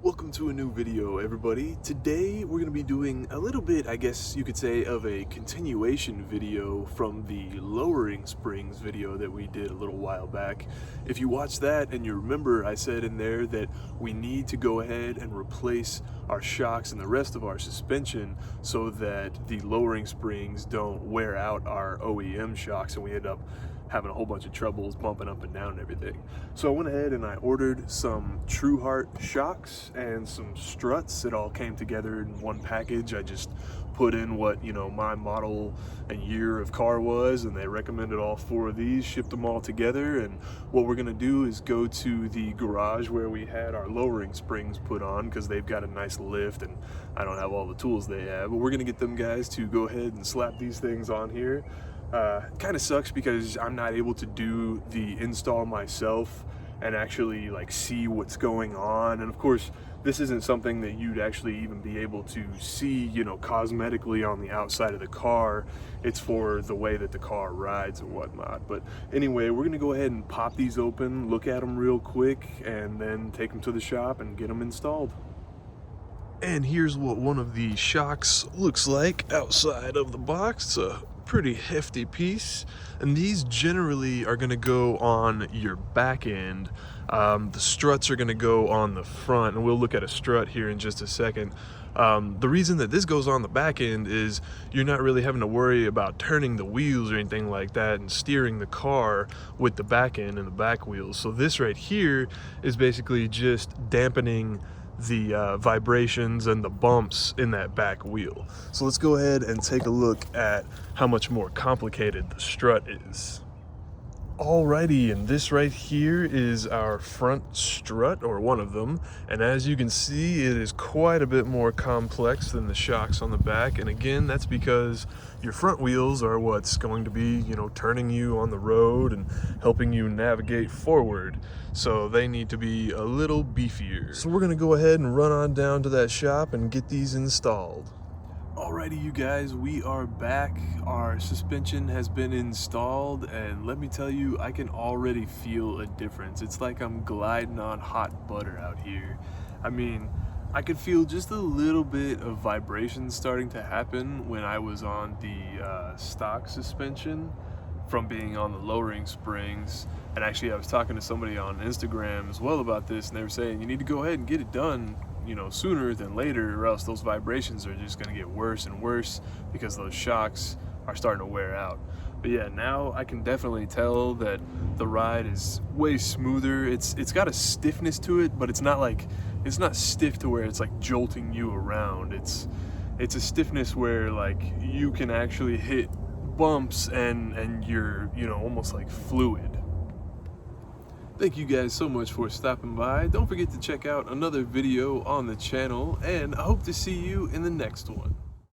Welcome to a new video, everybody. Today we're going to be doing a little bit, I guess you could say, of a continuation video from the lowering springs video that we did a little while back. If you watched that and you remember, I said in there that we need to go ahead and replace our shocks and the rest of our suspension so that the lowering springs don't wear out our OEM shocks and we end up having a whole bunch of troubles bumping up and down and everything. So I went ahead and I ordered some TruHart shocks and some Struts. It all came together in one package. I just put in what, my model and year of car was, and they recommended all four of these, shipped them all together. And what we're gonna do is go to the garage where we had our lowering springs put on, because they've got a nice lift and I don't have all the tools they have, but we're gonna get them guys to go ahead and slap these things on here. Kind of sucks because I'm not able to do the install myself and actually see what's going on. And of course, this isn't something that you'd actually even be able to see, cosmetically on the outside of the car. It's for the way that the car rides and whatnot. But anyway, we're gonna go ahead and pop these open, look at them real quick, and then take them to the shop and get them installed. And here's what one of the shocks looks like outside of the box. It's a pretty hefty piece, and these generally are going to go on your back end. The struts are going to go on the front, and we'll look at a strut here in just a second. The reason that this goes on the back end is you're not really having to worry about turning the wheels or anything like that and steering the car with the back end and the back wheels. So this right here is basically just dampening the vibrations and the bumps in that back wheel. So let's go ahead and take a look at how much more complicated the strut is. Alrighty, and this right here is our front strut, or one of them, and as you can see, it is quite a bit more complex than the shocks on the back. And again, that's because your front wheels are what's going to be, turning you on the road and helping you navigate forward, so they need to be a little beefier. So we're gonna go ahead and run on down to that shop and get these installed. Alrighty, you guys, we are back. Our suspension has been installed, and let me tell you, I can already feel a difference. It's like I'm gliding on hot butter out here. I mean, I could feel just a little bit of vibration starting to happen when I was on the stock suspension from being on the lowering springs. And actually, I was talking to somebody on Instagram as well about this, and they were saying you need to go ahead and get it done sooner than later, or else those vibrations are just going to get worse and worse because those shocks are starting to wear out. But yeah, now I can definitely tell that the ride is way smoother. It's got a stiffness to it, but it's not stiff to where it's like jolting you around. It's a stiffness where you can actually hit bumps and you're almost like fluid. Thank you guys so much for stopping by. Don't forget to check out another video on the channel, and I hope to see you in the next one.